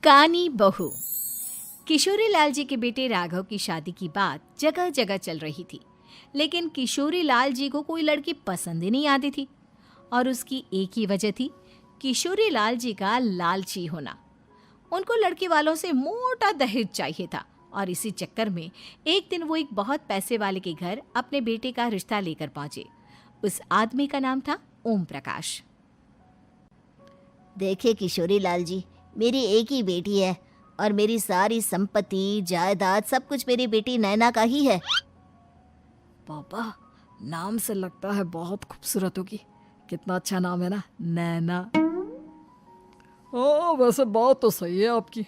कानी बहू। किशोरी लाल जी के बेटे राघव की शादी की बात जगह जगह चल रही थी, लेकिन किशोरी लाल जी को कोई लड़की पसंद ही नहीं आती थी। और उसकी एक ही वजह थी, किशोरी लाल जी का लालची होना। उनको लड़की वालों से मोटा दहेज चाहिए था और इसी चक्कर में एक दिन वो एक बहुत पैसे वाले के घर अपने बेटे का रिश्ता लेकर पहुंचे। उस आदमी का नाम था ओम प्रकाश। देखिए किशोरी लाल जी, मेरी एक ही बेटी है और मेरी सारी संपत्ति जायदाद सब कुछ मेरी बेटी नैना का ही है। पापा, नाम से लगता है बहुत खूबसूरत होगी। कितना अच्छा नाम है ना, नैना। ओ, वैसे बात तो सही है आपकी।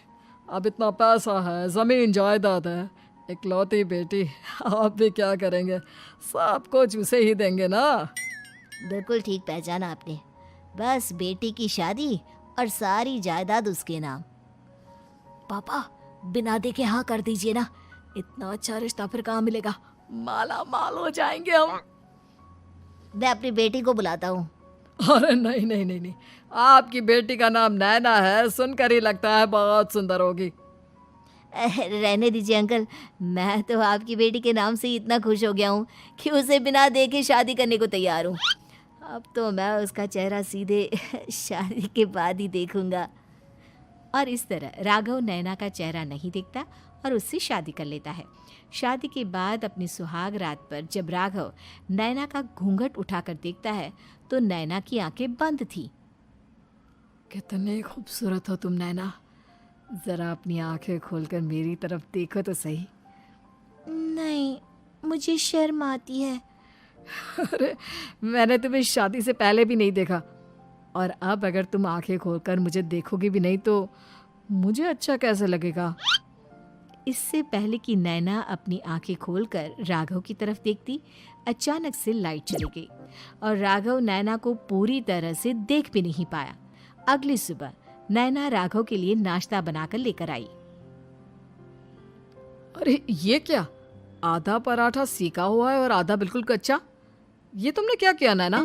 अब इतना पैसा है, जमीन जायदाद है, इकलौती बेटी, आप भी क्या करेंगे? सब कुछ उसे ही देंगे ना। बिल्कुल ठीक पहचाना आपने। बस बेटी की शादी और सारी जायदाद उसके नाम। पापा, बिना देखे हाँ कर दीजिए ना। इतना अच्छा रिश्ता फिर कहाँ मिलेगा? माला माल हो जाएंगे हम। मैं अपनी बेटी को बुलाता हूँ। अरे नहीं नहीं नहीं नहीं, आपकी बेटी का नाम नैना है, सुनकर ही लगता है बहुत सुंदर होगी। रहने दीजिए अंकल, मैं तो आपकी बेटी के नाम से ही इतना खुश हो गया हूँ कि उसे बिना देखे शादी करने को तैयार हूँ। अब तो मैं उसका चेहरा सीधे शादी के बाद ही देखूंगा। और इस तरह राघव नैना का चेहरा नहीं देखता और उससे शादी कर लेता है। शादी के बाद अपनी सुहाग रात पर जब राघव नैना का घूंघट उठाकर देखता है तो नैना की आंखें बंद थी। कितने खूबसूरत हो तुम नैना, जरा अपनी आंखें खोलकर मेरी तरफ देखो तो सही। नहीं, मुझे शर्म आती है। अरे, मैंने तुम्हें शादी से पहले भी नहीं देखा, और अब अगर तुम आंखें खोलकर मुझे देखोगी भी नहीं तो मुझे अच्छा कैसे लगेगा? इससे पहले कि नैना अपनी आंखें खोलकर राघव की तरफ देखती, अचानक से लाइट चली गई और राघव नैना को पूरी तरह से देख भी नहीं पाया। अगली सुबह नैना राघव के लिए नाश्ता बनाकर लेकर आई। अरे ये क्या, आधा पराठा सेका हुआ है और आधा बिल्कुल कच्चा। ये तुमने क्या किया नैना?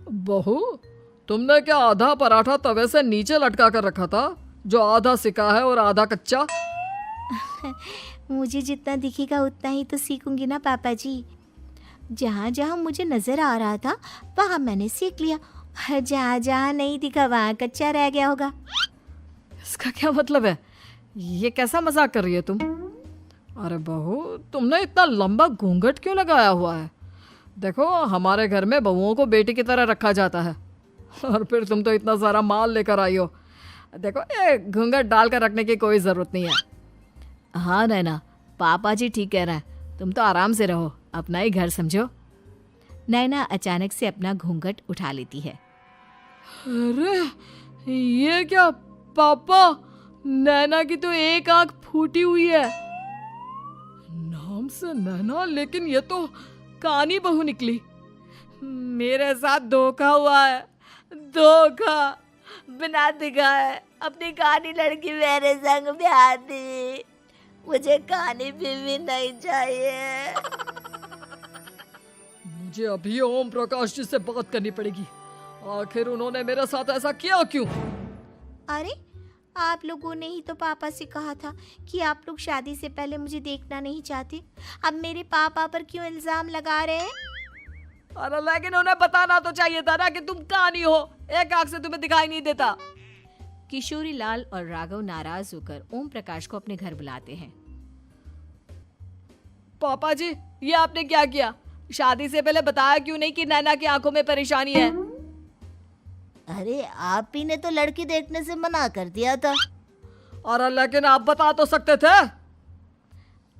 बहू, तुमने क्या आधा पराठा तवे से नीचे लटका कर रखा था, जो आधा सिका है और आधा कच्चा? मुझे जितना दिखेगा उतना ही तो सीखूंगी ना पापा जी। जहाँ जहाँ मुझे नजर आ रहा था वहाँ मैंने सीख लिया, जहाँ जहाँ नहीं दिखा वहाँ कच्चा रह गया होगा। इसका क्या मतलब है? ये कैसा मजाक कर रही है तुम? अरे बहू, तुमने इतना लंबा घूंघट क्यों लगाया हुआ है? देखो, हमारे घर में बहुओं को बेटी की तरह रखा जाता है, और फिर तुम तो इतना सारा माल लेकर आई हो। देखो, ये घूंघट डालकर रखने की कोई ज़रूरत नहीं है। हाँ नैना, पापा जी ठीक कह रहे हैं, तुम तो आराम से रहो, अपना ही घर समझो। नैना अचानक से अपना घूंघट उठा लेती है। अरे ये क्या पापा, नैना की तो एक आंख फूटी हुई है। नाम से नैना, लेकिन ये तो कानी बहू निकली। मेरे साथ धोखा हुआ है, धोखा। बिना दिखाए अपनी कानी लड़की मेरे संग ब्याह दी। मुझे कानी बीवी नहीं चाहिए। मुझे अभी ओम प्रकाश जी से बात करनी पड़ेगी। आखिर उन्होंने मेरे साथ ऐसा किया क्यों? अरे, आप लोगों ने ही तो पापा से कहा था कि आप लोग शादी से पहले मुझे देखना नहीं चाहते। अब मेरे पापा पर क्यों इल्जाम लगा रहे हैं? अरे लेकिन उन्हें बताना तो चाहिए था ना कि तुम कानी हो, एक आंख से तुम्हें दिखाई नहीं देता। किशोरी लाल और राघव नाराज होकर ओम प्रकाश को अपने घर बुलाते हैं। पापा जी, ये आपने क्या किया? शादी से पहले बताया क्यों नहीं कि नैना की आंखों में परेशानी है? अरे, आप ही ने तो लड़की देखने से मना कर दिया था। अरे लेकिन आप बता तो सकते थे।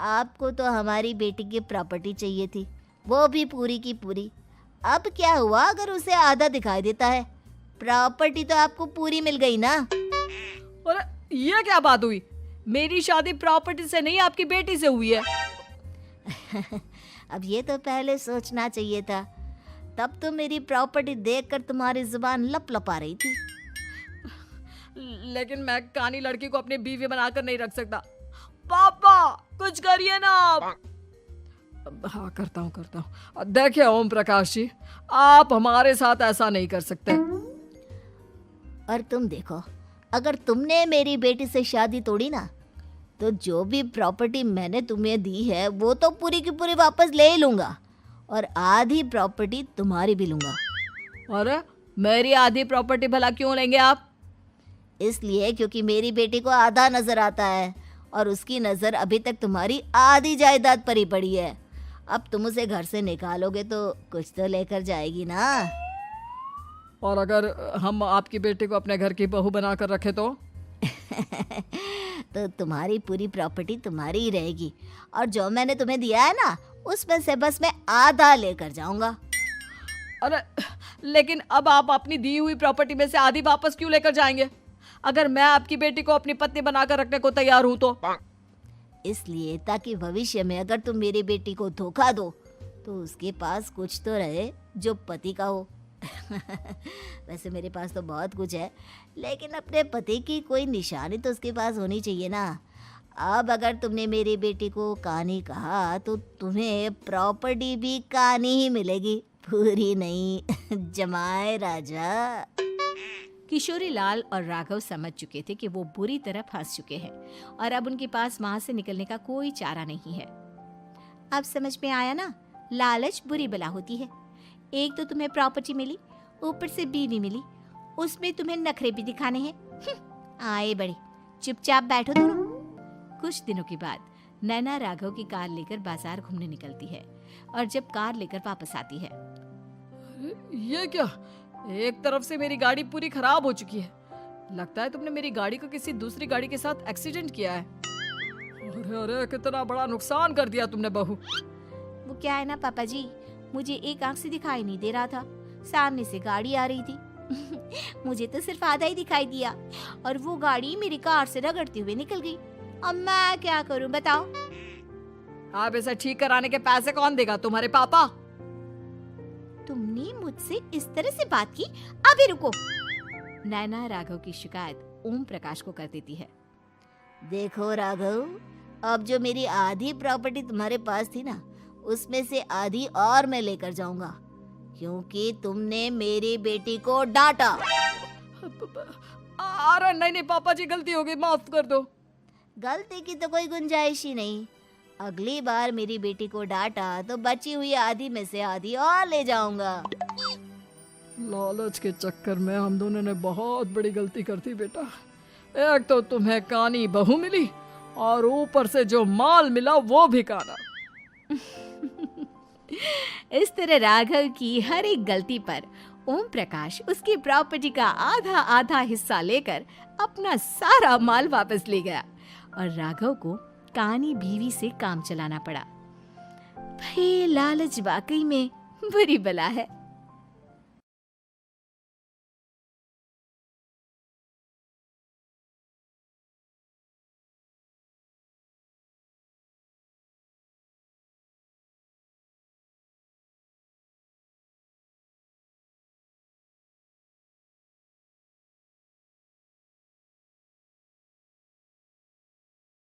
आपको तो हमारी बेटी की प्रॉपर्टी चाहिए थी, वो भी पूरी की पूरी। अब क्या हुआ अगर उसे आधा दिखाई देता है? प्रॉपर्टी तो आपको पूरी मिल गई ना। अरे ये क्या बात हुई? मेरी शादी प्रॉपर्टी से नहीं, आपकी बेटी से हुई है। अब ये तो पहले सोचना चाहिए था, तब तो मेरी प्रॉपर्टी देखकर तुम्हारी जुबान लप लपा रही थी। लेकिन मैं कानी लड़की को अपनी बीवी बनाकर नहीं रख सकता। पापा, कुछ करिए ना आप। हाँ, करता हूँ। देखिए ओम प्रकाश जी, आप हमारे साथ ऐसा नहीं कर सकते। और तुम देखो, अगर तुमने मेरी बेटी से शादी तोड़ी ना, तो जो भी प्रॉपर्टी मैंने तुम्हें दी है वो तो पूरी की पूरी वापस ले ही लूँगा, और आधी प्रॉपर्टी तुम्हारी भी लूँगा। अरे मेरी आधी प्रॉपर्टी भला क्यों लेंगे आप? इसलिए क्योंकि मेरी बेटी को आधा नज़र आता है और उसकी नज़र अभी तक तुम्हारी आधी जायदाद पर ही पड़ी है। अब तुम उसे घर से निकालोगे तो कुछ तो लेकर जाएगी ना। और अगर हम आपकी बेटी को अपने घर की बहू बना कर रखे तो? तो तुम्हारी पूरी प्रॉपर्टी तुम्हारी ही रहेगी, और जो मैंने तुम्हें दिया है ना, उसमें से बस मैं आधा लेकर जाऊंगा। अरे लेकिन अब आप अपनी दी हुई प्रॉपर्टी में से आधी वापस क्यों लेकर जाएंगे? अगर मैं आपकी बेटी को अपनी पत्नी बनाकर रखने को तैयार हूं तो? इसलिए ताकि भविष्य में अगर तुम मेरी बेटी को धोखा दो तो उसके पास कुछ तो रहे जो पति का हो। वैसे मेरे पास तो बहुत कुछ है, लेकिन अपने पति की कोई निशानी तो उसके पास होनी चाहिए ना। अब अगर तुमने मेरी बेटी को कानी कहा तो तुम्हें प्रॉपर्टी भी कानी ही मिलेगी, पूरी नहीं। जमाए राजा। किशोरी लाल और राघव समझ चुके थे कि वो बुरी तरह फंस चुके हैं और अब उनके पास वहां से निकलने का कोई चारा नहीं है। अब समझ में आया ना, लालच बुरी बला होती है। एक तो तुम्हें प्रॉपर्टी मिली, ऊपर से बीवी मिली, उसमें तुम्हें नखरे भी दिखाने हैं। आए बड़े, चुपचाप बैठो दोनों। कुछ दिनों के बाद नैना राघव की कार लेकर बाजार घूमने निकलती है और जब कार लेकर वापस आती है, ये क्या? एक तरफ से मेरी गाड़ी पूरी खराब हो चुकी है। लगता है तुमने मेरी गाड़ी को किसी दूसरी गाड़ी के साथ एक्सीडेंट किया है। अरे अरे कितना बड़ा नुकसान कर दिया तुमने बहू। वो क्या है ना पापा जी, मुझे एक आंख से दिखाई नहीं दे रहा था, सामने से गाड़ी आ रही थी। मुझे तो सिर्फ आधा ही दिखाई दिया और वो गाड़ी मेरी कार से रगड़ते हुए निकल गई। अब मैं क्या करूं बताओ? आप इसे ठीक कराने के पैसे कौन देगा? तुम्हारे पापा। तुमने मुझसे इस तरह से बात की? अभी रुको। नैना राघव की शिकायत ओम प्रकाश को कर देती है। देखो राघव, अब जो मेरी आधी प्रॉपर्टी तुम्हारे पास थी ना, उसमें से आधी और मैं लेकर जाऊंगा, क्योंकि तुमने मेरी बेटी को डांटा। अरे नहीं नहीं पापा जी, गलती हो गई, माफ कर दो। गलती की तो कोई गुंजाइश ही नहीं। अगली बार मेरी बेटी को डांटा तो बची हुई आधी में से आधी और ले जाऊंगा। लालच के चक्कर में हम दोनों ने बहुत बड़ी गलती कर दी बेटा। एक तो तुम्हें कानी बहू मिली और ऊपर से जो माल मिला वो भी काना। इस तरह राघव की हर एक गलती पर ओम प्रकाश उसकी प्रॉपर्टी का आधा आधा हिस्सा लेकर अपना सारा माल वापस ले गया और राघव को कानी बीवी से काम चलाना पड़ा। भाई लालच वाकई में बुरी बला है।